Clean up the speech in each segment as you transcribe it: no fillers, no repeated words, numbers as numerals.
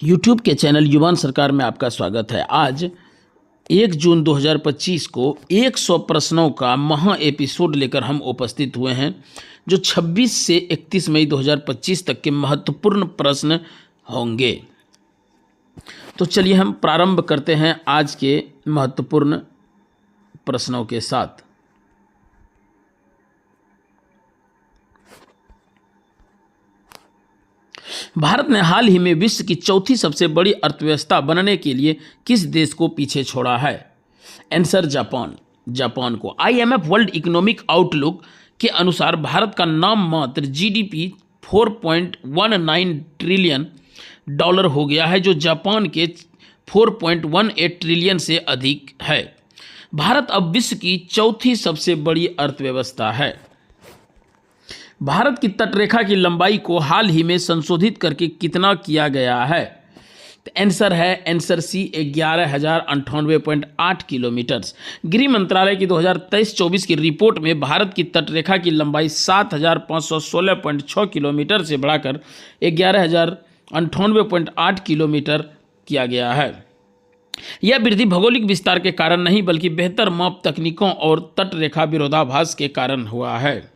YouTube के channel युवान सरकार में आपका स्वागत है। आज 1 जून 2025 को 100 प्रश्नों का महा एपिसोड लेकर हम उपस्थित हुए हैं, जो 26 से 31 मई 2025 तक के महत्वपूर्ण प्रश्न होंगे। तो चलिए हम प्रारंभ करते हैं आज के महत्वपूर्ण प्रश्नों के साथ। भारत ने हाल ही में विश्व की चौथी सबसे बड़ी अर्थव्यवस्था बनने के लिए किस देश को पीछे छोड़ा है? आंसर जापान को। IMF वर्ल्ड इकोनॉमिक आउटलुक के अनुसार भारत का नाम मात्र GDP 4.19 ट्रिलियन डॉलर हो गया है, जो जापान के 4.18 ट्रिलियन से अधिक है। भारत अब विश्व की चौथी सबसे बड़ी अर्थव्यवस्था है। भारत की तटरेखा की लंबाई को हाल ही में संशोधित करके कितना किया गया है? तो आंसर सी 11,098.8 किलोमीटर। गृह मंत्रालय की 2023-24 की रिपोर्ट में भारत की तटरेखा की लंबाई 7,516.6 किलोमीटर से बढ़ाकर 11,098.8 किलोमीटर किया गया है। यह वृद्धि भौगोलिक विस्तार के कारण नहीं, बल्कि बेहतर माप तकनीकों और तटरेखा विरोधाभास के कारण हुआ है।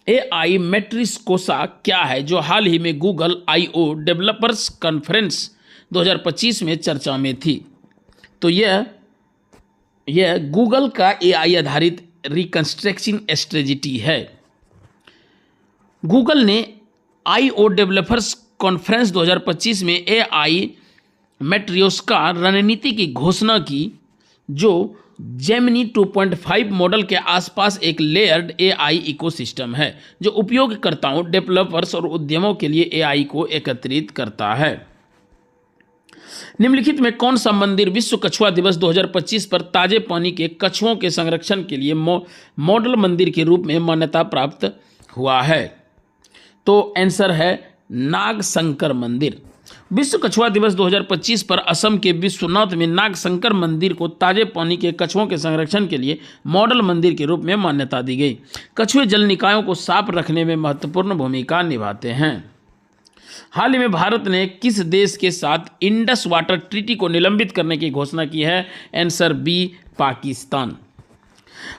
AI मैट्रिक्सकोसा क्या है, जो हाल ही में गूगल I/O डेवलपर्स कॉन्फ्रेंस 2025 में चर्चा में थी? तो यह गूगल का AI आधारित रिकंस्ट्रक्शन स्ट्रेटजी है। गूगल ने I/O डेवलपर्स कॉन्फ्रेंस 2025 में AI मैट्रिक्सकोसा रणनीति की घोषणा की, जो जेमिनी 2.5 मॉडल के आसपास एक लेयर्ड AI इकोसिस्टम है, जो उपयोगकर्ताओं, डेवलपर्स और उद्यमों के लिए AI को एकत्रित करता है। निम्नलिखित में कौन सा मंदिर विश्व कछुआ दिवस 2025 पर ताजे पानी के कछुओं के संरक्षण के लिए मॉडल मंदिर के रूप में मान्यता प्राप्त हुआ है? तो आंसर है नागशंकर मंदिर। विश्व कछुआ दिवस 2025 पर असम के विश्वनाथ में नागशंकर मंदिर को ताजे पानी के कछुओं के संरक्षण के लिए मॉडल मंदिर के रूप में मान्यता दी गई। कछुए जल निकायों को साफ रखने में महत्वपूर्ण भूमिका निभाते हैं। हाल ही में भारत ने किस देश के साथ इंडस वाटर ट्रीटी को निलंबित करने की घोषणा की है? Answer B, Pakistan.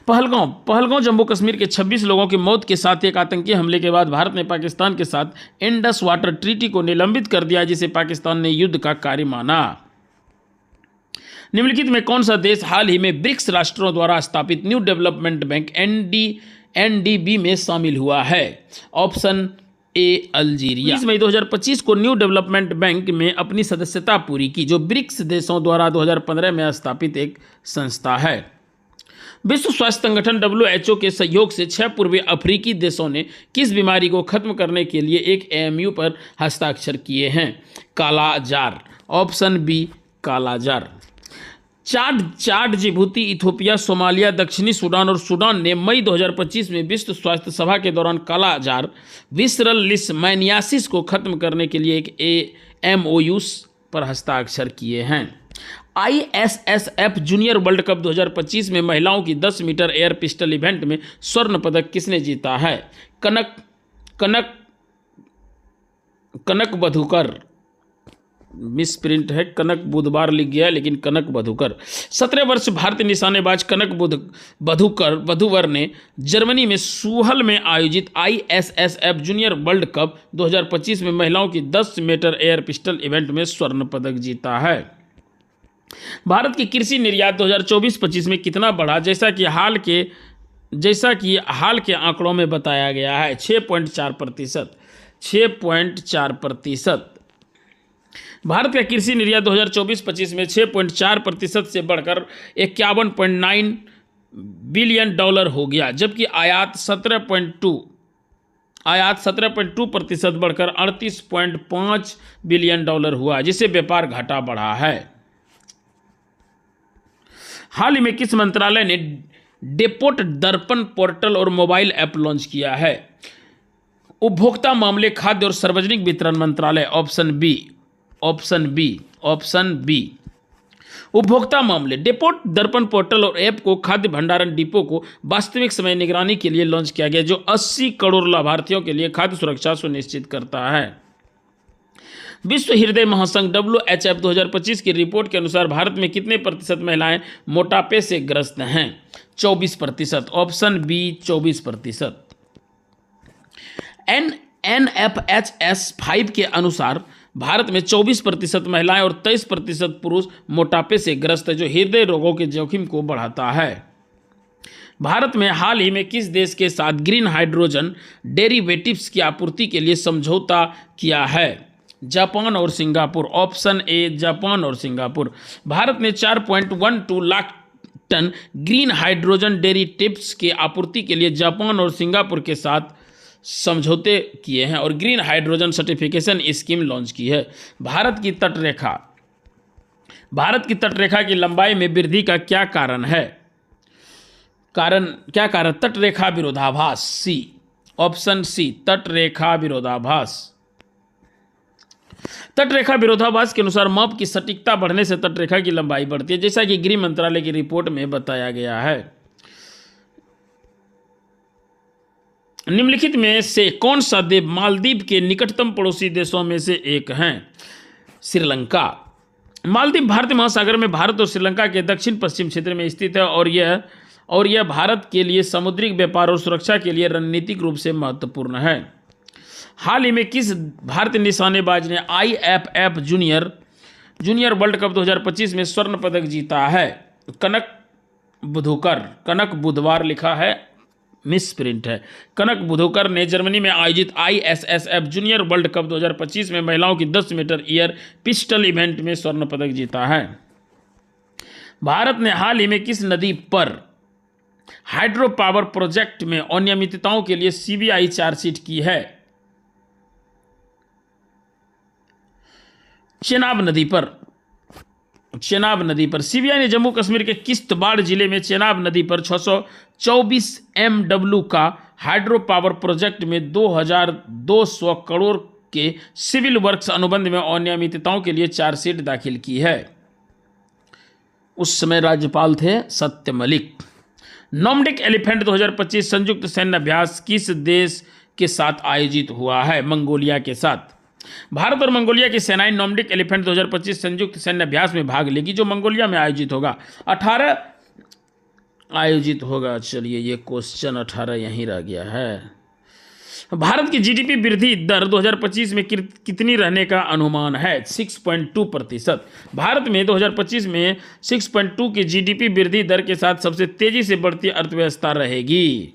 पहलगांव जम्मू कश्मीर के 26 लोगों की मौत के साथ एक आतंकी हमले के बाद भारत ने पाकिस्तान के साथ इंडस वाटर ट्रीटी को निलंबित कर दिया, जिसे पाकिस्तान ने युद्ध का कार्य माना। निम्नलिखित में कौन सा देश हाल ही में ब्रिक्स राष्ट्रों द्वारा स्थापित न्यू डेवलपमेंट बैंक NDB में शामिल हुआ है? Option A, Algeria. 20 मई 2025 को न्यू डेवलपमेंट बैंक में अपनी सदस्यता पूरी की, जो ब्रिक्स देशों द्वारा 2015 में स्थापित एक संस्था है। विश्व स्वास्थ्य संगठन WHO के सहयोग से 6 पूर्वी अफ्रीकी देशों ने किस बीमारी को खत्म करने के लिए एक AMU पर हस्ताक्षर किए हैं? कालाजार। ऑप्शन बी, कालाजार। चाड, जिबूती, इथोपिया, सोमालिया, दक्षिणी सूडान और सूडान ने मई 2025 में विश्व स्वास्थ्य सभा के दौरान कालाजार विसरल लिशमैनियासिस को खत्म करने के लिए एक MOU पर हस्ताक्षर किए हैं। ISSF जूनियर वर्ल्ड कप 2025 में महिलाओं की 10 मीटर एयर पिस्टल इवेंट में स्वर्ण पदक किसने जीता है? कनक बधुकर। मिस प्रिंट है, कनक बुधवार लिख गया, लेकिन कनक बधुकर। 17 वर्ष भारतीय निशानेबाज कनक बधुवर ने जर्मनी में सूहल में आयोजित ISSF जूनियर वर्ल्ड कप 2025 में महिलाओं की 10 मीटर एयर पिस्टल इवेंट में स्वर्ण पदक जीता है। भारत की कृषि निर्यात 2024-25 में कितना बढ़ा? जैसा कि हाल के आंकड़ों में बताया गया है, 6.4%। भारत का कृषि निर्यात 2024-25 में 6.4% से बढ़कर 51.9 बिलियन डॉलर हो गया, जबकि आयात 17.2% बढ़कर 38.5 बिलियन डॉलर हुआ, जिससे व्यापार घाटा बढ़ा है। हाल ही में किस मंत्रालय ने डेपोट दर्पण पोर्टल और मोबाइल ऐप लॉन्च किया है? उपभोक्ता मामले, खाद्य और सार्वजनिक वितरण मंत्रालय। Option B. उपभोक्ता मामले, डेपोट दर्पण पोर्टल और ऐप को खाद्य भंडारण डिपो को वास्तविक समय निगरानी के लिए लॉन्च किया गया, जो 80 करोड़ लाभार्थियों के लिए खाद्य सुरक्षा सुनिश्चित करता है। विश्व हृदय महासंघ WHF 2025 की रिपोर्ट के अनुसार भारत में कितने प्रतिशत महिलाएं मोटापे से ग्रस्त हैं? 24%। Option B 24%। NFHS 5 के अनुसार भारत में 24% महिलाएं और 23% पुरुष मोटापे से ग्रस्त है, जो हृदय रोगों के जोखिम को बढ़ाता है। भारत में हाल ही में किस देश के साथ ग्रीन हाइड्रोजन डेरिवेटिव्स की आपूर्ति के लिए समझौता किया है? जापान और सिंगापुर। ऑप्शन ए जापान और सिंगापुर। भारत ने 4.12 lakh ton green hydrogen derivatives की आपूर्ति के लिए जापान और सिंगापुर के साथ समझौते किए हैं और green hydrogen certification scheme launch की है। भारत की तटरेखा की लंबाई में वृद्धि का क्या कारण है? क्या कारण? तटरेखा विरोधाभास। सी। ऑप्शन सी तटरेखा विरोधाभास। तटरेखा विरोधाभास के अनुसार माप की सटीकता बढ़ने से तटरेखा की लंबाई बढ़ती है, जैसा कि गृह मंत्रालय की रिपोर्ट में बताया गया है। निम्नलिखित में से कौन सा द्वीप मालदीव के निकटतम पड़ोसी देशों में से एक हैं? श्रीलंका। मालदीव भारतीय महासागर में भारत और श्रीलंका के दक्षिण पश्चिम क्षेत्र में स्थित है और यह भारत के लिए समुद्री व्यापार और सुरक्षा के लिए रणनीतिक रूप से महत्वपूर्ण है। हाल ही में किस भारतीय निशानेबाज ने IFF जूनियर वर्ल्ड कप 2025 में स्वर्ण पदक जीता है? कनक बुधवार लिखा है, मिस प्रिंट है। कनक बुधोकर ने जर्मनी में आयोजित ISSF जूनियर वर्ल्ड कप 2025 में महिलाओं की 10 मीटर एयर पिस्टल इवेंट में स्वर्ण पदक जीता है। भारत ने हाल ही में किस नदी पर हाइड्रो पावर प्रोजेक्ट में अनियमितताओं के लिए CBI चार्जशीट की है? चेनाब नदी पर CBI ने जम्मू कश्मीर के किश्तवाड़ जिले में चेनाब नदी पर 624 MW का हाइड्रो पावर प्रोजेक्ट में 2200 करोड़ के सिविल वर्क्स अनुबंध में अनियमितताओं के लिए चार्जशीट दाखिल की है। उस समय राज्यपाल थे सत्य मलिक। नॉर्डिक एलिफेंट 2025 संयुक्त सैन्य अभ्यास किस देश के साथ आयोजित हुआ है? मंगोलिया के साथ। भारत और मंगोलिया की सेनाएं नॉर्डिक एलिफेंट 2025 संयुक्त सैन्य अभ्यास में भाग लेगी, जो मंगोलिया में आयोजित होगा। 18 आयोजित होगा। चलिए, ये क्वेश्चन 18 यहीं रह गया है। भारत की GDP वृद्धि दर 2025 में कितनी रहने का अनुमान है? 6.2%। भारत में 2025 में 6.2 की GDP वृद्धि दर के साथ सबसे तेजी से बढ़ती अर्थव्यवस्था रहेगी।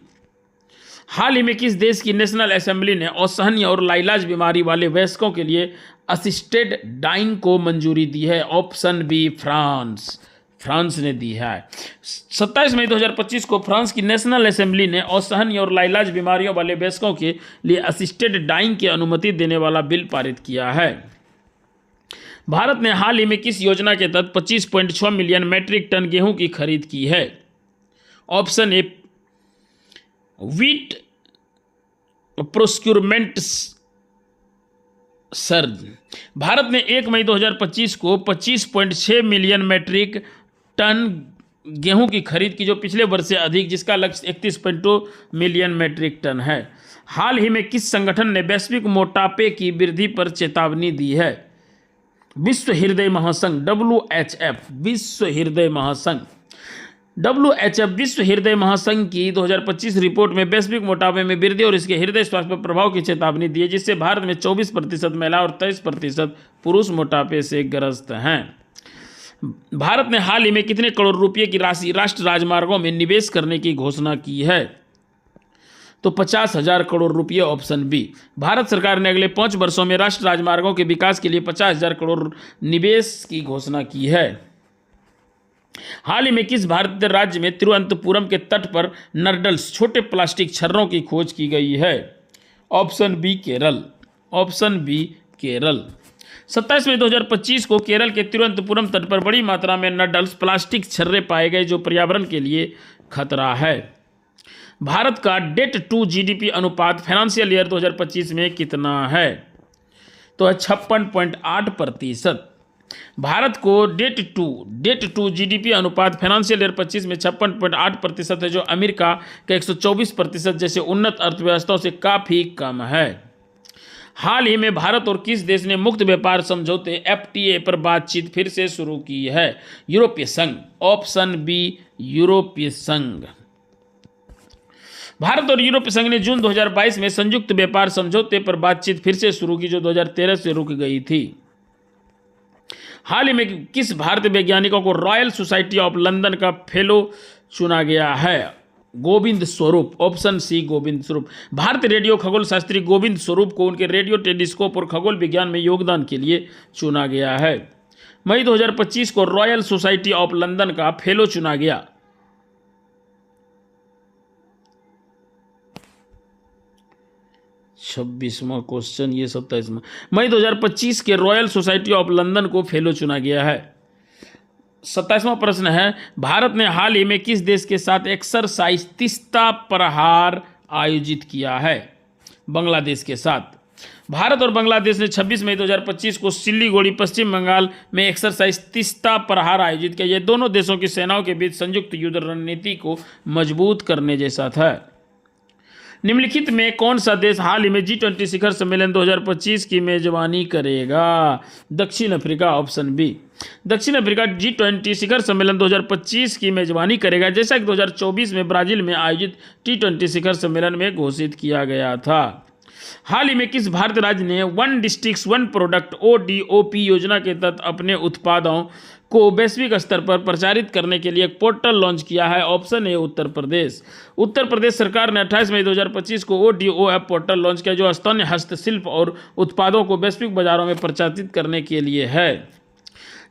हाल ही में किस देश की नेशनल असेंबली ने असहनीय और लाइलाज बीमारी वाले वयस्कों के लिए असिस्टेड डाइंग को मंजूरी दी है? ऑप्शन बी फ्रांस ने दी है। 27 मई 2025 को फ्रांस की नेशनल असेंबली ने असहनीय और लाइलाज बीमारियों वाले वयस्कों के लिए असिस्टेड डाइंग की अनुमति देने वाला बिल पारित किया है। भारत ने हाल ही में किस योजना के तहत 25.6 मिलियन मैट्रिक टन गेहूं की खरीद की है? Option A wheat procurement surge. Bharat ने 1 मई 2025 को 25.6 मिलियन मैट्रिक टन गेहूं की खरीद की, जो पिछले वर्ष से अधिक, जिसका लक्ष्य 31.2 मिलियन मैट्रिक टन है। हाल ही में किस संगठन ने वैश्विक मोटापे की वृद्धि पर चेतावनी दी है? विश्व हृदय महासंघ WHF। विश्व हृदय महासंघ की 2025 रिपोर्ट में वैश्विक मोटापे में वृद्धि और इसके हृदय स्वास्थ्य पर प्रभाव की चेतावनी दी है, जिससे भारत में 24% महिला और 23% पुरुष मोटापे से ग्रस्त हैं। भारत ने हाल ही में कितने करोड़ रुपए की राशि राष्ट्रीय राजमार्गों में निवेश करने की घोषणा की है? तो 50,000 करोड़ रुपए। Option B. भारत सरकार ने अगले 5 वर्षों में राष्ट्रीय राजमार्गों के विकास के लिए 50,000 करोड़ निवेश की घोषणा की है। हाल ही में किस भारतीय राज्य में तिरुवनंतपुरम के तट पर नर्डल्स छोटे प्लास्टिक छर्रों की खोज की गई है? Option B Kerala. 27 मई 2025 को केरल के तिरुवनंतपुरम तट पर बड़ी मात्रा में नर्डल्स प्लास्टिक छर्रे पाए गए, जो पर्यावरण के लिए खतरा है। भारत का डेट टू GDP अनुपात फाइनेंशियल ईयर 2025 में कितना है? तो है 56.8%। भारत को डेट टू जीडीपी अनुपात फाइनेंशियल ईयर 25 में 56.8% है, जो अमेरिका का 124% जैसे उन्नत अर्थव्यवस्थाओं से काफ़ी कम है। हाल ही में भारत और किस देश ने मुक्त व्यापार समझौते FTA पर बातचीत फिर से शुरू की है? यूरोपीय संघ। ऑप्शन बी यूरोपीय संघ। भारत और यूरोपीय संघ ने जून 2022 में संयुक्त व्यापार समझौते पर बातचीत फिर से शुरू की, जो 2013 से रुक गई थी। हाल ही में किस भारतीय वैज्ञानिकों को रॉयल सोसाइटी ऑफ लंदन का फेलो चुना गया है? गोविंद स्वरूप। Option C Govind Swarup. भारतीय रेडियो खगोल शास्त्री गोविंद स्वरूप को उनके रेडियो टेलीस्कोप और खगोल विज्ञान में योगदान के लिए चुना गया है। मई 2025 को रॉयल सोसाइटी ऑफ लंदन का फेलो चुना गया। 26वां क्वेश्चन, ये 27वां। मई 2025 के रॉयल सोसाइटी ऑफ लंदन को फेलो चुना गया है। 27वां प्रश्न है, भारत ने हाल ही में किस देश के साथ एक्सरसाइज तीस्ता प्रहार आयोजित किया है? बांग्लादेश के साथ। भारत और बांग्लादेश ने 26 मई 2025 को सिल्लीगुड़ी पश्चिम बंगाल में एक्सरसाइज तीस्ता प्रहार आयोजित किया। यह दोनों देशों की सेनाओं के बीच संयुक्त युद्ध रणनीति को मजबूत करने जैसा था। निम्नलिखित में कौन सा देश हाल ही में G20 शिखर सम्मेलन 2025 की मेजबानी करेगा? दक्षिण अफ्रीका। Option B. दक्षिण अफ्रीका G20 शिखर सम्मेलन 2025 की मेजबानी करेगा, जैसा कि 2024 में ब्राजील में आयोजित T20 शिखर सम्मेलन में घोषित किया गया था। हाल ही में किस भारतीय राज्य ने one district one product ODOP योजना के तहत अपने उत्पादों को वैश्विक स्तर पर प्रचारित करने के लिए एक पोर्टल लॉन्च किया है? Option A Uttar Pradesh. उत्तर प्रदेश सरकार ने 28 मई 2025 को ODOP पोर्टल लॉन्च किया, जो स्थानीय हस्तशिल्प और उत्पादों को वैश्विक बाजारों में प्रचारित करने के लिए है।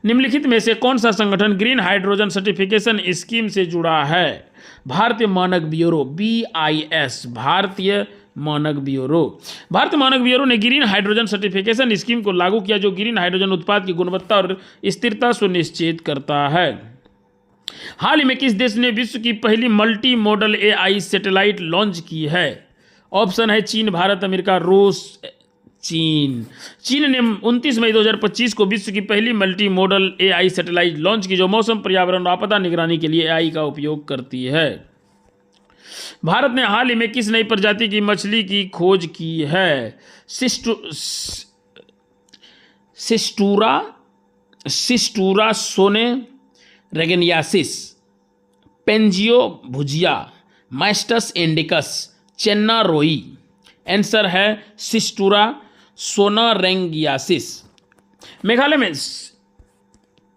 निम्नलिखित में से कौन सा संगठन ग्रीन हाइड्रोजन सर्टिफिकेशन स्कीम से जुड़ा है? भारतीय मानक ब्यूरो BIS। भारतीय मानक ब्यूरो। भारतीय मानक ब्यूरो ने ग्रीन हाइड्रोजन सर्टिफिकेशन स्कीम को लागू किया, जो ग्रीन हाइड्रोजन उत्पाद की गुणवत्ता और स्थिरता सुनिश्चित करता है। हाल ही में किस देश ने विश्व की पहली multi modal AI satellite launch की है? ऑप्शन है चीन, भारत, अमेरिका, रूस। चीन ने 29 मई 2025 को विश्व की पहली multi modal AI satellite launch की, जो मौसम, पर्यावरण और आपदा निगरानी के लिए AI का उपयोग करती है। भारत ने हाल ही में किस नई प्रजाति की मछली की खोज की है? सिस्टूरा सोने रेगेनियासिस, पेंजियो भुजिया, मास्टस इंडिकस, चेन्ना रोई। आंसर है सिस्टूरा सोनारेंगियासिस। मेघालय में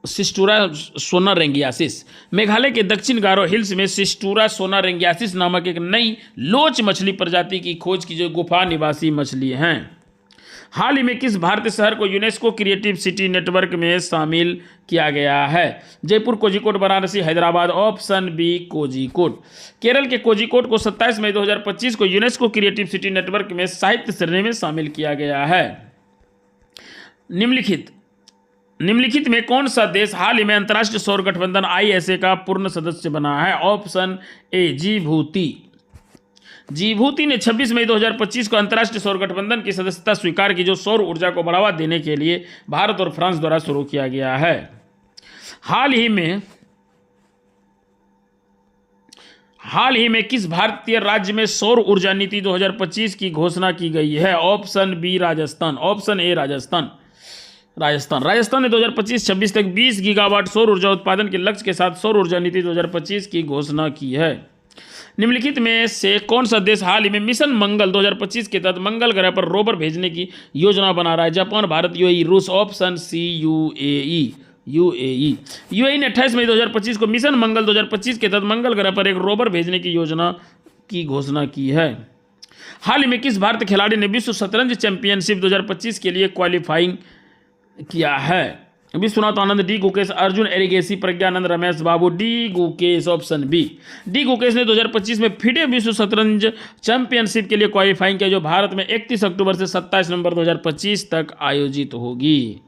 सिस्टूरा सोनारेंगियासिस। मेघालय के दक्षिण गारो हिल्स में सिस्टूरा सोनारेंगियासिस नामक एक नई लोच मछली प्रजाति की खोज की, जो गुफा निवासी मछली हैं। हाल ही में किस भारतीय शहर को यूनेस्को क्रिएटिव सिटी नेटवर्क में शामिल किया गया है? जयपुर, कोझिकोड, वाराणसी, हैदराबाद। Option B Kozhikode. केरल के कोझिकोड को 27 मई 2025 को यूनेस्को क्रिएटिव सिटी नेटवर्क में साहित्य श्रेणी में शामिल किया गया है। निम्नलिखित में कौन सा देश हाल ही में अंतर्राष्ट्रीय सौर गठबंधन ISA का पूर्ण सदस्य बना है? Option A Djibouti. जिबूती ने 26 मई 2025 को अंतर्राष्ट्रीय सौर गठबंधन की सदस्यता स्वीकार की, जो सौर ऊर्जा को बढ़ावा देने के लिए भारत और फ्रांस द्वारा शुरू किया गया है। हाल ही में किस भारतीय राज्य में सौर ऊर्जा नीति 2025 की घोषणा की गई है? Option B Rajasthan. Option A Rajasthan ने 2025-26 तक 20 गीगावाट सौर ऊर्जा उत्पादन के लक्ष्य के साथ सौर ऊर्जा नीति 2025 की घोषणा की है। निम्नलिखित में से कौन सा देश हाल ही में मिशन मंगल 2025 के तहत मंगल ग्रह पर रोवर भेजने की योजना बना रहा है? जापान, भारत, UAE, रूस। ऑप्शन सी UAE ने 28 मई 2025 को मिशन मंगल 2025 के तहत मंगल ग्रह पर एक रोवर भेजने की योजना की घोषणा की है। हाल ही में किस भारतीय खिलाड़ी ने विश्व शतरंज चैंपियनशिप 2025 के लिए क्वालिफाइंग किया है? विश्वनाथ आनंद, डी गुकेश, अर्जुन एरिगेसी, प्रज्ञानंद, रमेश बाबू। डी गुकेश। Option B. डी गुकेश ने 2025 में फिडे विश्व शतरंज चैंपियनशिप के लिए क्वालिफाइंग किया, जो भारत में 31 अक्टूबर से 27 नवंबर 2025 तक आयोजित होगी।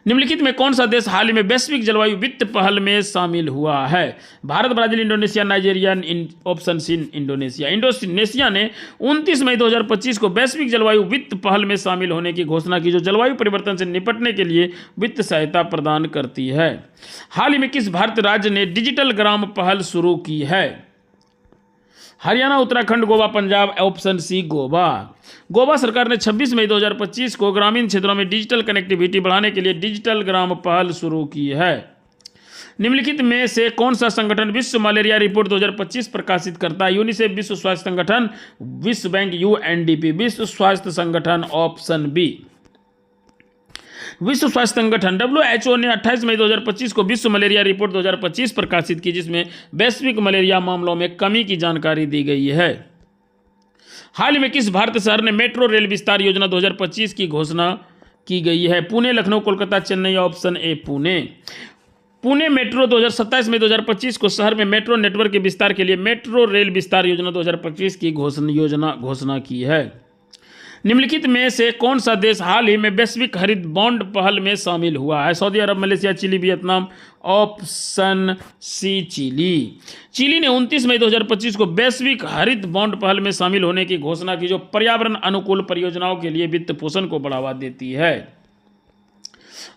निम्नलिखित में कौन सा देश हाल ही में वैश्विक जलवायु वित्त पहल में शामिल हुआ है? Bharat, Brazil, Indonesia, Nigeria. Option C Indonesia. Indonesia ने 29 मई 2025 को वैश्विक जलवायु वित्त पहल में शामिल होने की घोषणा की, जो जलवायु परिवर्तन से निपटने के लिए वित्त सहायता प्रदान करती है। हाल ही में किस भारतीय राज्य ने डिजिटल ग्राम पहल शुरू की है? हरियाणा, उत्तराखंड, गोवा, पंजाब। Option C Goa. गोवा सरकार ने 26 मई 2025 को ग्रामीण क्षेत्रों में डिजिटल कनेक्टिविटी बढ़ाने के लिए डिजिटल ग्राम पहल शुरू की है। निम्नलिखित में से कौन सा संगठन विश्व मलेरिया रिपोर्ट 2025 प्रकाशित करता है? यूनिसेफ, विश्व स्वास्थ्य संगठन, विश्व बैंक, यूएनडीपी। विश्व स्वास्थ्य संगठन। Option B. विश्व स्वास्थ्य संगठन WHO ने 28 मई 2025 को विश्व मलेरिया रिपोर्ट 2025 प्रकाशित की, जिसमें वैश्विक मलेरिया मामलों में कमी की जानकारी दी गई है। हाल ही में किस भारतीय शहर ने मेट्रो रेल विस्तार योजना 2025 की घोषणा की गई है? Pune, Lucknow, Kolkata, Chennai. Option A Pune. Pune metro 27 मई 2025 को शहर में मेट्रो नेटवर्क के विस्तार के लिए मेट्रो रेल विस्तार योजना 2025 की घोषणा की है। निम्नलिखित में से कौन सा देश हाल ही में वैश्विक हरित बॉन्ड पहल में शामिल हुआ है? Saudi Arabia, Malaysia, Chile, Vietnam. Option C Chile. Chile ने 29 मई 2025 को वैश्विक हरित बॉन्ड पहल में शामिल होने की घोषणा की, जो पर्यावरण अनुकूल परियोजनाओं के लिए वित्त पोषण को बढ़ावा देती है।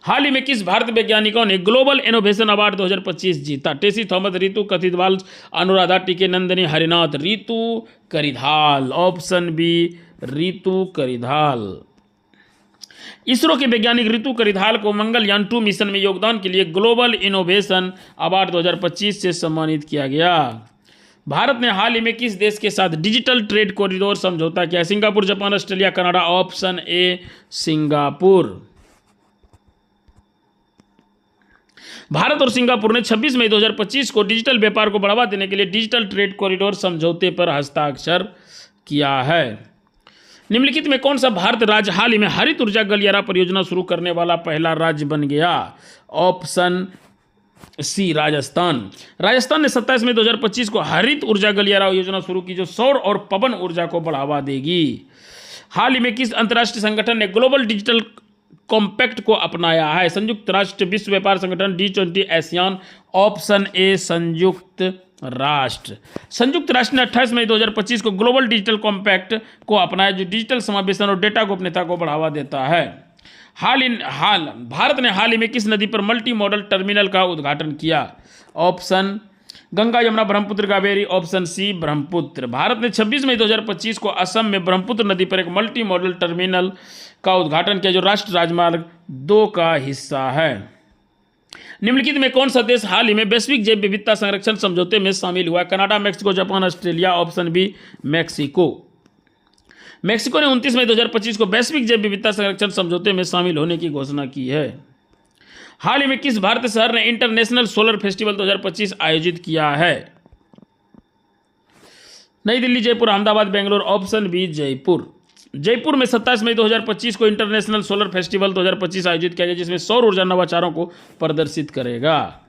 हाल ही में किस भारतीय वैज्ञानिकों ने ग्लोबल इनोवेशन अवार्ड 2025 जीता? टेसी थॉमस, रितु कथितवाल, अनुराधा टीके, नंदिनी हरिनाथ। रितु करिधाल। Option B Ritu Karidhal. इसरो के वैज्ञानिक रितु करिधाल को मंगलयान 2 मिशन में योगदान के लिए ग्लोबल इनोवेशन अवार्ड 2025 से सम्मानित किया गया। भारत ने हाल ही में किस देश के साथ डिजिटल ट्रेड कॉरिडोर समझौता किया? Singapore, Japan, Australia, Canada. Option A Singapore. Bharat और सिंगापुर ने 26 मई 2025 को डिजिटल व्यापार को बढ़ावा देने के लिए डिजिटल ट्रेड कॉरिडोर समझौते पर हस्ताक्षर किया है। निम्नलिखित में कौन सा भारत राज्य हाल ही में हरित ऊर्जा गलियारा परियोजना शुरू करने वाला पहला राज्य बन गया? Option C Rajasthan. राजस्थान ने 27 मई 2025 को हरित ऊर्जा गलियारा योजना शुरू की, जो सौर और पवन ऊर्जा को बढ़ावा देगी। हाल ही में किस अंतर्राष्ट्रीय संगठन ने ग्लोबल डिजिटल कॉम्पैक्ट को अपनाया है? संयुक्त राष्ट्र, विश्व व्यापार संगठन, G20, आसियान। ऑप्शन ए संयुक्त राष्ट्र। संयुक्त राष्ट्र ने 28 मई 2025 को ग्लोबल डिजिटल कॉम्पैक्ट को अपनाया, जो डिजिटल समावेशन और डेटा गोपनीयता को बढ़ावा देता है। भारत ने हाल ही में किस नदी पर मल्टी मॉडल टर्मिनल का उद्घाटन किया? Option Ganga, Yamuna, Brahmaputra, Kaveri. Option C Brahmaputra. Bharat ने 26 मई 2025 को असम में ब्रह्मपुत्र नदी पर एक मल्टी मॉडल टर्मिनल का उद्घाटन किया, जो राष्ट्रीय राजमार्ग 2 का हिस्सा है। निम्नलिखित में कौन सा देश हाल ही में वैश्विक जैव विविधता संरक्षण समझौते में शामिल हुआ? Canada, Mexico, Japan, Australia. Option B Mexico. Mexico ने 29 मई 2025 को वैश्विक जैव विविधता संरक्षण समझौते में शामिल होने की घोषणा की है। हाल ही में किस भारतीय शहर ने इंटरनेशनल सोलर फेस्टिवल 2025 आयोजित किया है? नई दिल्ली, जयपुर, अहमदाबाद, बेंगलोर। Option B Jaipur. जयपुर में 27 मई 2025 को इंटरनेशनल सोलर फेस्टिवल 2025 आयोजित किया गया, जिसमें सौर ऊर्जा नवाचारों को प्रदर्शित करेगा।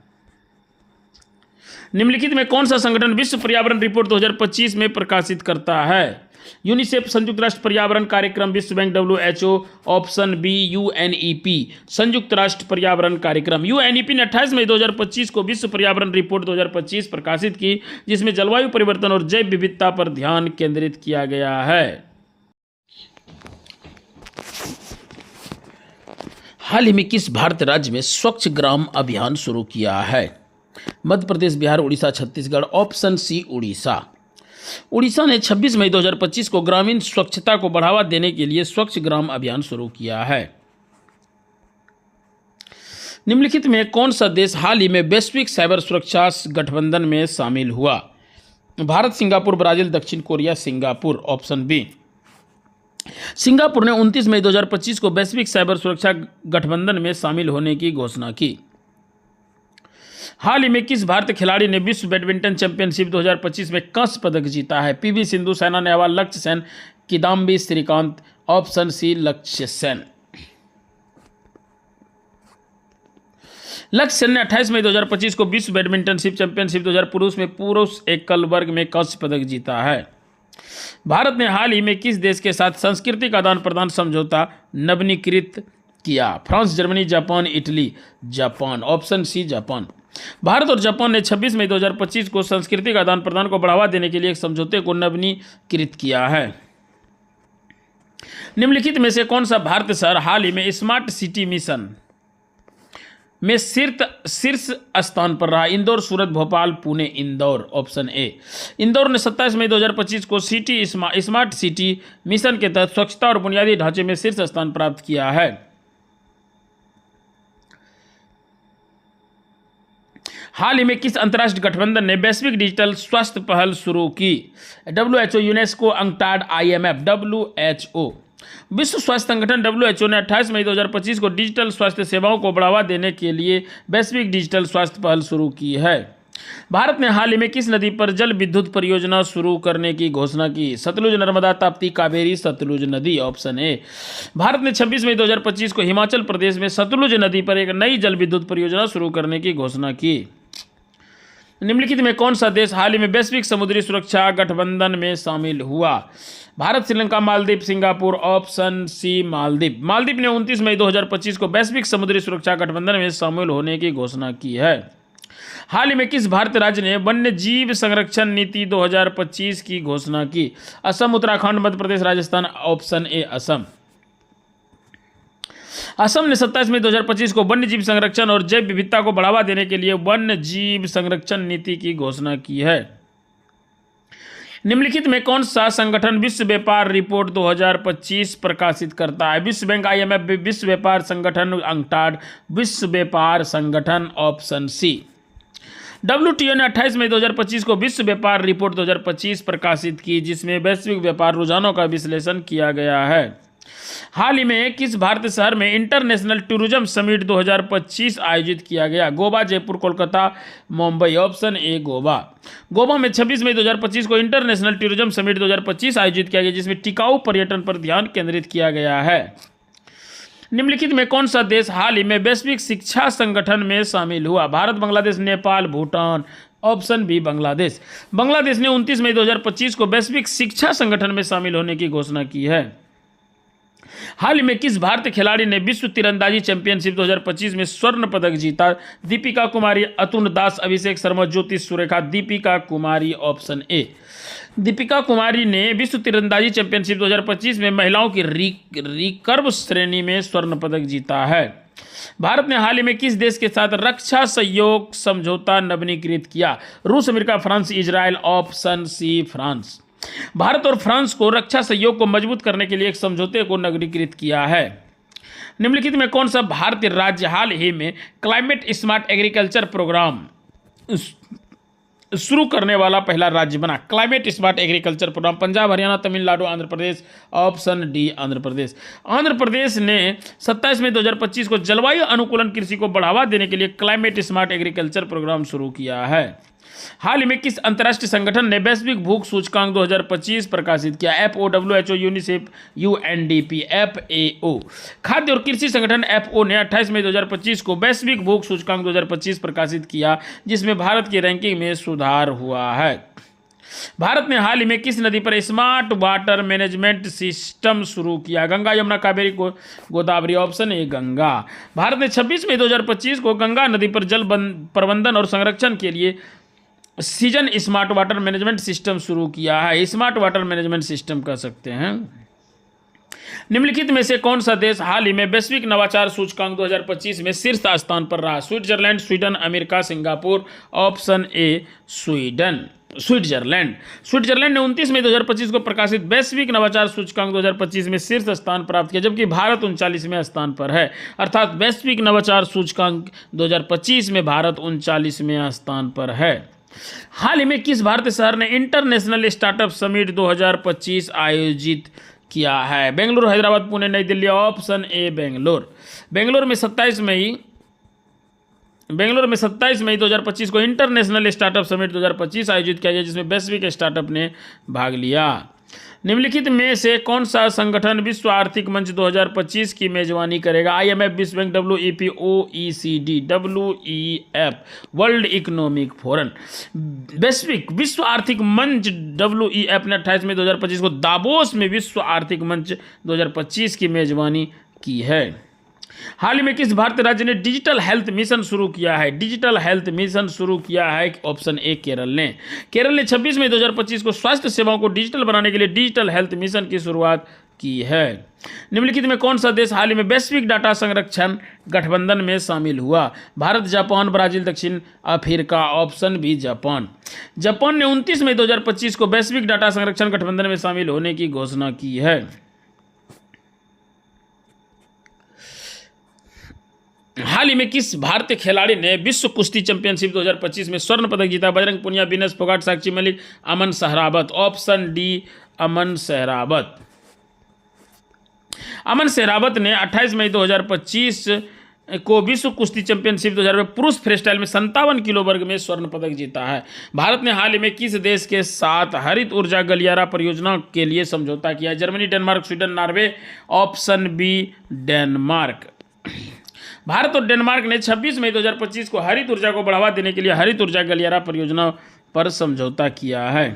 निम्नलिखित में कौन सा संगठन विश्व पर्यावरण रिपोर्ट 2025 में प्रकाशित करता है? यूनिसेफ, संयुक्त राष्ट्र पर्यावरण कार्यक्रम, विश्व बैंक, WHO। Option B UNEP। संयुक्त राष्ट्र पर्यावरण कार्यक्रम। UNEP ने 28 मई 2025 को विश्व पर्यावरण रिपोर्ट 2025 प्रकाशित की, जिसमें जलवायु परिवर्तन और जैव विविधता पर ध्यान केंद्रित किया गया है। हाल ही में किस भारतीय राज्य में स्वच्छ ग्राम अभियान शुरू किया है? मध्य प्रदेश, बिहार, उड़ीसा, छत्तीसगढ़। Option C Odisha. उड़ीसा ने 26 मई 2025 को ग्रामीण स्वच्छता को बढ़ावा देने के लिए स्वच्छ ग्राम अभियान शुरू किया है। निम्नलिखित में कौन सा देश हाल ही में वैश्विक साइबर सुरक्षा गठबंधन में शामिल हुआ? भारत, सिंगापुर, ब्राजील, दक्षिण Korea. Singapore. Option B. Singapore ने 29 मई 2025 को वैश्विक साइबर सुरक्षा गठबंधन में शामिल होने की घोषणा की। हाल ही में किस भारतीय खिलाड़ी ने विश्व बैडमिंटन चैंपियनशिप 2025 में कांस्य पदक जीता है? PV सिंधु, साइना नेहवाल, लक्ष्य सेन, किदाम्बी श्रीकांत। ऑप्शन सी लक्ष्य सेन। लक्ष्य सेन ने 28 मई 2025 को विश्व बैडमिंटन चैंपियनशिप 2000 में पुरुष एकल वर्ग में कांस्य पदक जीता है। भारत ने हाल ही में किस देश के साथ सांस्कृतिक आदान प्रदान समझौता नवीनीकृत किया? France, Germany, Japan, Italy? Japan. Option C Japan. Bharat और जापान ने 26 मई 2025 को सांस्कृतिक आदान प्रदान को बढ़ावा देने के लिए एक समझौते को नवीनीकृत किया है। निम्नलिखित में से कौन सा भारतीय शहर हाल ही में स्मार्ट सिटी मिशन में शीर्ष स्थान पर रहा? इंदौर, सूरत, भोपाल, पुणे? इंदौर। Option A. इंदौर ने 27 मई 2025 को स्मार्ट सिटी मिशन के तहत स्वच्छता और बुनियादी ढांचे में शीर्ष स्थान प्राप्त किया है। हाल ही में किस अंतर्राष्ट्रीय गठबंधन ने वैश्विक डिजिटल स्वास्थ्य पहल शुरू की? WHO, UNESCO, UNCTAD, IMF? WHO। विश्व स्वास्थ्य संगठन WHO ने 28 मई 2025 को डिजिटल स्वास्थ्य सेवाओं को बढ़ावा देने के लिए वैश्विक डिजिटल स्वास्थ्य पहल शुरू की है। भारत ने हाल ही में किस नदी पर जल विद्युत परियोजना शुरू करने की घोषणा की? सतलुज, नर्मदा, ताप्ती, कावेरी? सतलुज नदी। Option A. भारत ने 26 मई 2025 को हिमाचल प्रदेश में सतलुज नदी पर एक नई जल विद्युत परियोजना शुरू करने की घोषणा की। निम्नलिखित में कौन सा देश हाल ही में वैश्विक समुद्री सुरक्षा गठबंधन में शामिल हुआ? Bharat, Sri Lanka, Maldives? Singapore? Option C Maldives. Maldives ने 29 मई 2025 को वैश्विक समुद्री सुरक्षा गठबंधन में शामिल होने की घोषणा की है। हाल ही में किस भारतीय राज्य ने वन्य जीव संरक्षण नीति 2025 की घोषणा की? असम, उत्तराखंड, मध्य प्रदेश, राजस्थान? Option A Assam. असम ने 27 मई 2025 को वन्य जीव संरक्षण और जैव विविधता को बढ़ावा देने के लिए वन्य जीव संरक्षण नीति की घोषणा की है। निम्नलिखित में कौन सा संगठन विश्व व्यापार रिपोर्ट 2025 प्रकाशित करता है? विश्व बैंक, IMF, विश्व व्यापार संगठन, अंकटाड? विश्व व्यापार संगठन। Option C. WTO ने 28 मई 2025 को विश्व व्यापार रिपोर्ट 2025 प्रकाशित की, जिसमें वैश्विक व्यापार रुझानों का विश्लेषण किया गया है। हाल ही में किस भारतीय शहर में इंटरनेशनल टूरिज्म समिट 2025 आयोजित किया गया? गोवा, जयपुर, कोलकाता? मुंबई? Option A Goa. गोवा में 26 मई 2025 को इंटरनेशनल टूरिज्म समिट 2025 आयोजित किया गया, जिसमें टिकाऊ पर्यटन पर ध्यान केंद्रित किया गया है। निम्नलिखित में कौन सा देश हाल ही में वैश्विक शिक्षा संगठन में शामिल हुआ? भारत, बांग्लादेश, नेपाल, भूटान? Option B Bangladesh. बांग्लादेश ने 29 मई 2025 को वैश्विक शिक्षा संगठन में शामिल होने की घोषणा की है। हाल ही में किस भारतीय खिलाड़ी ने विश्व तीरंदाजी चैंपियनशिप 2025 में स्वर्ण पदक जीता? दीपिका कुमारी, अतुल दास, अभिषेक शर्मा, ज्योति सुरेखा? दीपिका कुमारी। Option A. दीपिका कुमारी ने विश्व तीरंदाजी चैंपियनशिप 2025 में महिलाओं की रिकर्व श्रेणी में स्वर्ण पदक जीता है। भारत ने हाल ही में किस देश के साथ रक्षा सहयोग समझौता नवीनीकृत किया? रूस, America, France, Israel? Option C France. Bharat और फ्रांस को रक्षा सहयोग को मजबूत करने के लिए एक समझौते को नवीनीकृत किया है। निम्नलिखित में कौन सा भारतीय राज्य हाल ही में क्लाइमेट स्मार्ट एग्रीकल्चर प्रोग्राम शुरू करने वाला पहला राज्य बना? Climate smart agriculture program? Punjab, Haryana, Tamil Nadu? Andhra Pradesh? Option D Andhra Pradesh. Andhra Pradesh ने 27 मई 2025 को जलवायु अनुकूलन कृषि को बढ़ावा देने के लिए क्लाइमेट स्मार्ट एग्रीकल्चर प्रोग्राम शुरू किया है। हाल ही में किस अंतर्राष्ट्रीय संगठन ने वैश्विक भूख सूचकांक 2025 प्रकाशित किया? FAO, WHO, UNICEF, UNDP? FAO। खाद्य और कृषि संगठन FAO ने 28 मई 2025 को वैश्विक भूख सूचकांक 2025 प्रकाशित किया, जिसमें भारत की रैंकिंग में सुधार हुआ है। भारत ने हाल ही में किस नदी पर स्मार्ट वाटर मैनेजमेंट सिस्टम शुरू किया? गंगा, यमुना, कावेरी, गोदावरी? Option A Ganga. भारत ने 26 मई 2025 को गंगा नदी पर जल प्रबंधन और संरक्षण के लिए season smart water management system शुरू किया है। स्मार्ट वाटर मैनेजमेंट सिस्टम कह सकते हैं। निम्नलिखित में से कौन सा देश हाल ही में वैश्विक नवाचार सूचकांक 2025 में शीर्ष स्थान पर रहा? Switzerland, Sweden, America, Singapore? Option ए स्विट्जरलैंड। स्विट्जरलैंड ने 29 मई 2025 को प्रकाशित वैश्विक नवाचार सूचकांक 2025 में शीर्ष स्थान प्राप्त किया, जबकि भारत 39वें स्थान पर है। अर्थात वैश्विक नवाचार सूचकांक 2025 में भारत 39वें स्थान पर है। हाल ही में किस भारतीय शहर ने इंटरनेशनल स्टार्टअप समिट 2025 आयोजित किया है? बेंगलुरु, हैदराबाद, पुणे, नई दिल्ली? Option A Bangalore. बेंगलोर में 27 मई 2025 को इंटरनेशनल स्टार्टअप समिट 2025 आयोजित किया गया, जिसमें वैश्विक स्टार्टअप ने भाग लिया। निम्नलिखित में से कौन सा संगठन विश्व आर्थिक मंच 2025 की मेजबानी करेगा? IMF, विश्व bank, WEP, OECD? WEF, world economic forum. वैश्विक विश्व आर्थिक मंच WEF ने 28 मई 2025 को दावोस में विश्व आर्थिक मंच 2025 की मेजबानी की है। हाल ही में किस भारतीय राज्य ने डिजिटल हेल्थ मिशन शुरू किया है? डिजिटल हेल्थ मिशन शुरू किया है ऑप्शन ए केरल ने। केरल ने 26 मई 2025 को स्वास्थ्य सेवाओं को डिजिटल बनाने के लिए डिजिटल हेल्थ मिशन की शुरुआत की है। निम्नलिखित में कौन सा देश हाल ही में वैश्विक डाटा संरक्षण गठबंधन में शामिल हुआ? भारत, जापान, ब्राजील, दक्षिण Africa. Option B Japan. Japan ने 29 मई 2025 को वैश्विक डाटा संरक्षण गठबंधन में शामिल होने की घोषणा की है। हाल ही में किस भारतीय खिलाड़ी ने विश्व कुश्ती चैंपियनशिप 2025 में स्वर्ण पदक जीता? बजरंग पुनिया, विनेश फोगाट, साक्षी मलिक, अमन सहरावत। ऑप्शन डी अमन सहरावत। अमन सहरावत ने 28 मई 2025 को विश्व कुश्ती चैंपियनशिप 2000 में पुरुष फ्रीस्टाइल में 57 किलो वर्ग में स्वर्ण पदक जीता है। भारत ने हाल ही में किस देश के साथ हरित ऊर्जा गलियारा परियोजना के लिए समझौता किया है? Germany, Denmark, Sweden, Norway. Option B Denmark. Bharat और डेनमार्क ने 26 मई 2025 को हरित ऊर्जा को बढ़ावा देने के लिए हरित ऊर्जा गलियारा परियोजना पर समझौता किया है।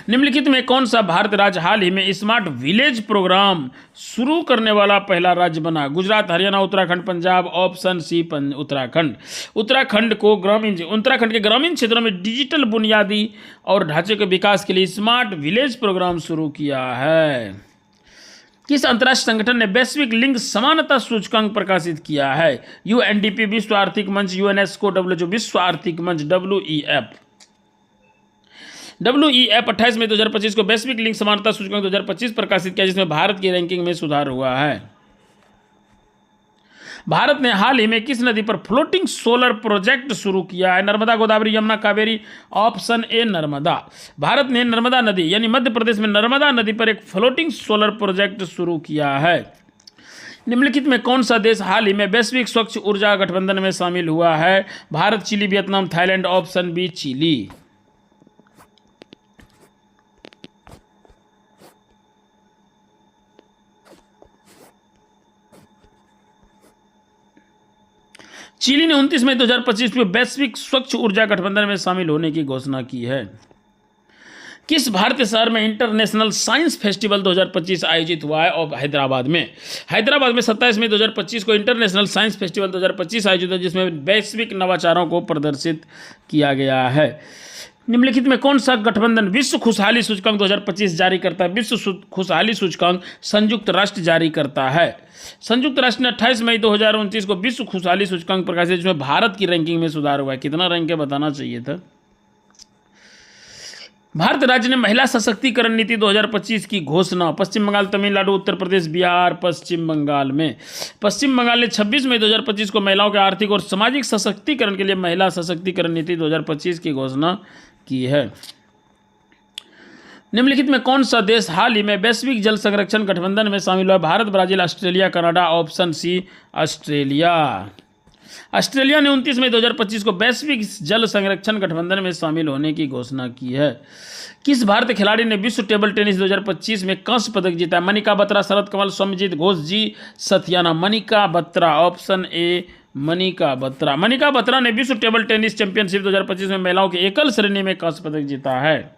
निम्नलिखित में कौन सा भारत राज्य हाल ही में स्मार्ट विलेज प्रोग्राम शुरू करने वाला पहला राज्य बना? गुजरात, हरियाणा, उत्तराखंड, पंजाब। Option C Uttarakhand. उत्तराखंड के ग्रामीण क्षेत्रों में डिजिटल बुनियादी और ढांचे के विकास के लिए स्मार्ट विलेज प्रोग्राम शुरू किया है। किस अंतर्राष्ट्रीय संगठन ने वैश्विक लिंग समानता सूचकांक प्रकाशित किया है? यूएनडीपी, विश्व आर्थिक मंच, यूनेस्को, डब्ल्यूएचओ। विश्व आर्थिक मंच डब्ल्यूईएफ। 28 मई 2025 को वैश्विक लिंग समानता सूचकांक 2025 प्रकाशित किया, जिसमें भारत की रैंकिंग में सुधार हुआ है। भारत ने हाल ही में किस नदी पर फ्लोटिंग सोलर प्रोजेक्ट शुरू किया है? नर्मदा, गोदावरी, यमुना, कावेरी। Option A Narmada. भारत ने नर्मदा नदी यानी मध्य प्रदेश में नर्मदा नदी पर एक फ्लोटिंग सोलर प्रोजेक्ट शुरू किया है। निम्नलिखित में कौन सा देश हाल ही में वैश्विक स्वच्छ ऊर्जा गठबंधन में शामिल हुआ है? Bharat, Chile, Vietnam, Thailand. Option B Chile. Chile ने 29 मई 2025 में वैश्विक स्वच्छ ऊर्जा गठबंधन में शामिल होने की घोषणा की है। किस भारतीय शहर में इंटरनेशनल साइंस फेस्टिवल 2025 आयोजित हुआ है? और हैदराबाद में 27 मई 2025 को इंटरनेशनल साइंस फेस्टिवल 2025 आयोजित हुआ, जिसमें वैश्विक नवाचारों को प्रदर्शित किया गया है। निम्नलिखित में कौन सा गठबंधन विश्व खुशहाली सूचकांक 2025 जारी करता है? विश्व खुशहाली सूचकांक संयुक्त राष्ट्र जारी करता है। संयुक्त राष्ट्र ने 28 मई 2029 को विश्व खुशहाली सूचकांक प्रकाशित, जिसमें भारत की रैंकिंग में सुधार हुआ है। कितना रैंक है बताना चाहिए था। भारत राज्य ने महिला सशक्तिकरण नीति 2025 की घोषणा पश्चिम बंगाल, तमिलनाडु, उत्तर प्रदेश, बिहार, पश्चिम बंगाल में। पश्चिम बंगाल ने 26 मई 2025 को महिलाओं के आर्थिक और सामाजिक सशक्तिकरण के लिए महिला सशक्तिकरण नीति 2025 की घोषणा की है। निम्नलिखित में कौन सा देश हाल ही में वैश्विक जल संरक्षण गठबंधन में शामिल हुआ? Bharat, Brazil, Australia, Canada. Option C Australia. Australia ने 29 मई 2025 को वैश्विक जल संरक्षण गठबंधन में शामिल होने की घोषणा की है। किस भारतीय खिलाड़ी ने विश्व टेबल टेनिस 2025 में कांस्य पदक जीता? मनिका बत्रा, शरद कमल, सौम्यजीत घोष, जी सत्याना। मनिका बत्रा। Option A Manika Batra. मनिका बत्रा ने विश्व टेबल टेनिस चैंपियनशिप 2025 में महिलाओं की एकल श्रेणी में कांस्य पदक जीता है।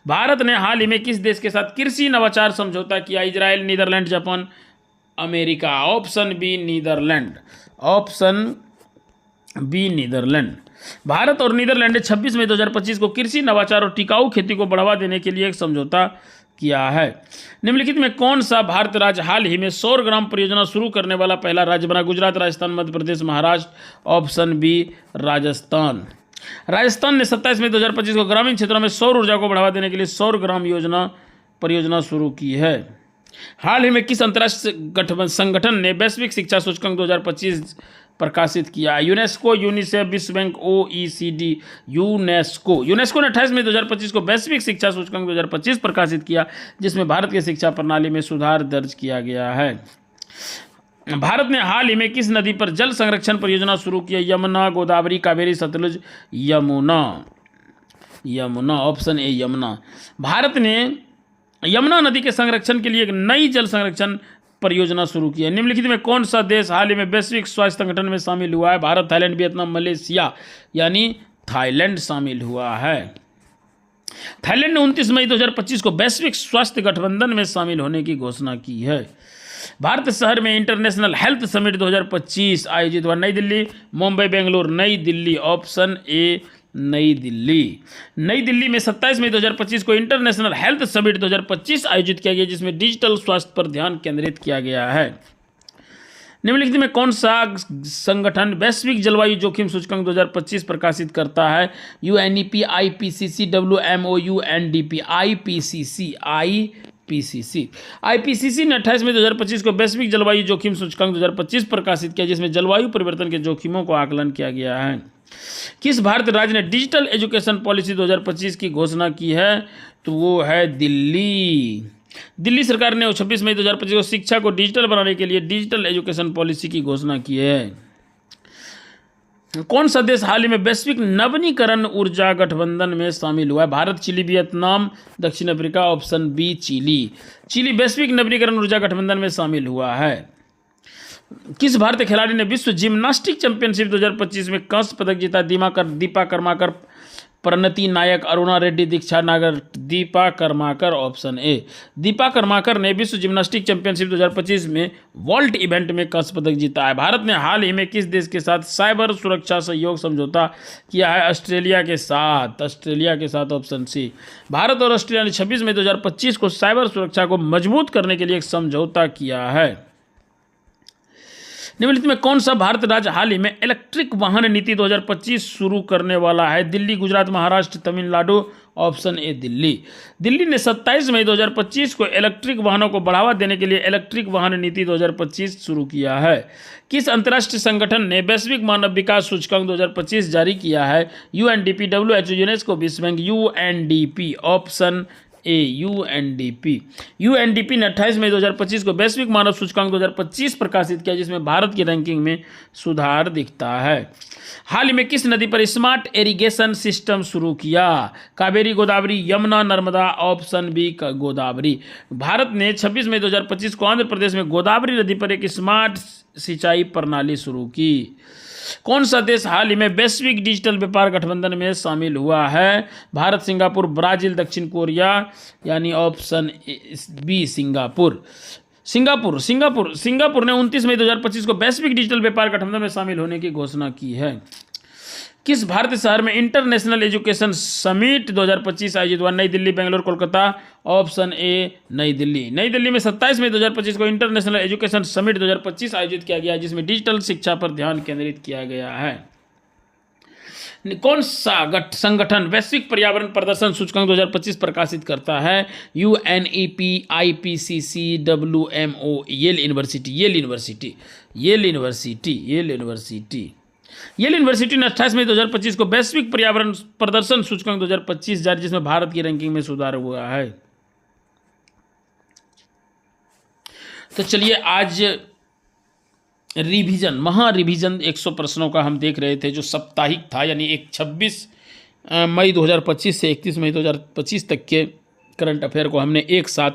भारत ने हाल ही में किस देश के साथ कृषि नवाचार समझौता किया? Israel, Netherlands, Japan, America. Option B Netherlands. Option B Netherlands. Bharat और नीदरलैंड ने 26 मई 2025 को कृषि नवाचार और टिकाऊ खेती को बढ़ावा देने के लिए एक समझौता किया है। निम्नलिखित में कौन सा भारत राज्य हाल ही में सौर ग्राम परियोजना शुरू करने वाला पहला राज्य बना? गुजरात, राजस्थान, मध्य प्रदेश, महाराष्ट्र। Option B Rajasthan. राजस्थान ने 27 मई 2025 को ग्रामीण क्षेत्रों में सौर ऊर्जा को बढ़ावा देने के लिए सौर ग्राम परियोजना शुरू की है। हाल ही में किस अंतर्राष्ट्रीय संगठन ने वैश्विक शिक्षा सूचकांक 2025 प्रकाशित किया? यूनेस्को, यूनिसेफ, विश्व बैंक, ओईसीडी। यूनेस्को ने 28 मई 2025 को वैश्विक शिक्षा सूचकांक 2025 प्रकाशित किया, जिसमें भारत की शिक्षा प्रणाली में सुधार दर्ज किया गया है। भारत ने हाल ही में किस नदी पर जल संरक्षण परियोजना शुरू की? यमुना, गोदावरी, कावेरी, सतलुज। यमुना। Option A Yamuna. भारत ने यमुना नदी के संरक्षण के लिए एक नई जल संरक्षण परियोजना शुरू की है। निम्नलिखित में कौन सा देश हाल ही में वैश्विक स्वास्थ्य संगठन में शामिल हुआ है? Bharat, Thailand, Vietnam, Malaysia. यानी थाईलैंड शामिल हुआ है। थाईलैंड ने 29 मई 2025 को वैश्विक स्वास्थ्य गठबंधन में शामिल होने की घोषणा की है। भारत शहर में इंटरनेशनल हेल्थ समिट 2025 आयोजित हुआ? नई दिल्ली, मुंबई, बेंगलुरु। नई दिल्ली, ऑप्शन ए नई दिल्ली। नई दिल्ली में 27 मई 2025 को इंटरनेशनल हेल्थ समिट 2025 आयोजित किया गया, जिसमें डिजिटल स्वास्थ्य पर ध्यान केंद्रित किया गया है। निम्नलिखित में कौन सा संगठन वैश्विक जलवायु जोखिम सूचकांक 2025 प्रकाशित करता है? UNEP, IPCC, WMO, NDP. IPCC ने 28 मई 2025 को वैश्विक जलवायु जोखिम सूचकांक 2025 प्रकाशित किया, जिसमें जलवायु परिवर्तन के जोखिमों को आकलन किया गया है। किस भारतीय राज्य ने डिजिटल एजुकेशन पॉलिसी 2025 की घोषणा की है? तो वो है दिल्ली। दिल्ली सरकार ने 26 मई 2025 को शिक्षा को डिजिटल बनाने के लिए डिजिटल एजुकेशन पॉलिसी की घोषणा की है। कौन सा देश हाल ही में वैश्विक नवीनीकरण ऊर्जा गठबंधन में शामिल हुआ है? भारत, चिली, वियतनाम, दक्षिण अफ्रीका। ऑप्शन बी चिली वैश्विक नवीनीकरण ऊर्जा गठबंधन में शामिल हुआ है। किस भारतीय खिलाड़ी ने विश्व जिम्नास्टिक चैंपियनशिप 2025 में कांस्य पदक जीता? दीपा कर्माकर, प्रणति नायक, अरुणा रेड्डी, दीक्षा नागर। Dipa Karmakar, option A. दीपा कर्माकर ने विश्व जिम्नास्टिक चैंपियनशिप 2025 में वॉल्ट इवेंट में कांस्य पदक जीता है। भारत ने हाल ही में किस देश के साथ साइबर सुरक्षा सहयोग समझौता किया है? ऑस्ट्रेलिया के साथ। Option C. भारत और ऑस्ट्रेलिया ने 26 मई 2025 को साइबर सुरक्षा को मजबूत करने के लिए एक समझौता किया है। निम्नलिखित में कौन सा भारत राज्य हाल ही में इलेक्ट्रिक वाहन नीति 2025 शुरू करने वाला है? दिल्ली, गुजरात, महाराष्ट्र, तमिलनाडु। ऑप्शन ए दिल्ली ने 27 मई 2025 को इलेक्ट्रिक वाहनों को बढ़ावा देने के लिए इलेक्ट्रिक वाहन नीति 2025 शुरू किया है। किस अंतर्राष्ट्रीय संगठन ने वैश्विक मानव विकास सूचकांक 2025 जारी किया है? यूएनडीपी, डब्ल्यूएचओ, यूनेस्को, विश्व bank. UNDP, option A UNDP ने 28 मई 2025 को वैश्विक मानव सूचकांक 2025 प्रकाशित किया, जिसमें भारत की रैंकिंग में सुधार दिखता है। हाल ही में किस नदी पर स्मार्ट इरिगेशन सिस्टम शुरू किया? कावेरी, गोदावरी, यमुना, नर्मदा। Option B Godavari. भारत ने 26 मई 2025 को आंध्र प्रदेश में गोदावरी नदी पर एक स्मार्ट सिंचाई प्रणाली शुरू की। कौन सा देश हाल ही में वैश्विक डिजिटल व्यापार गठबंधन में शामिल हुआ है? भारत, सिंगापुर, ब्राजील, दक्षिण कोरिया। यानी ऑप्शन बी सिंगापुर ने 29 मई 2025 को वैश्विक डिजिटल व्यापार गठबंधन में शामिल होने की घोषणा की है। किस भारतीय शहर में इंटरनेशनल एजुकेशन समिट 2025 आयोजित हुआ? नई दिल्ली, बेंगलुरु, कोलकाता। ऑप्शन ए नई दिल्ली में 27 मई 2025 को इंटरनेशनल एजुकेशन समिट 2025 आयोजित किया गया, जिसमें डिजिटल शिक्षा पर ध्यान केंद्रित किया गया है। कौन सा संगठन वैश्विक पर्यावरण प्रदर्शन सूचकांक 2025 प्रकाशित करता है? UNEP, IPCC, WMO, Yale University ने 28 मई 2025 को वैश्विक पर्यावरण प्रदर्शन सूचकांक 2025 जारी, जिसमें भारत की रैंकिंग में सुधार हुआ है। तो चलिए आज रिवीजन 100 प्रश्नों का हम देख रहे थे, जो साप्ताहिक था, यानी 26 मई 2025 से 31 मई 2025 तक के करंट अफेयर को हमने एक साथ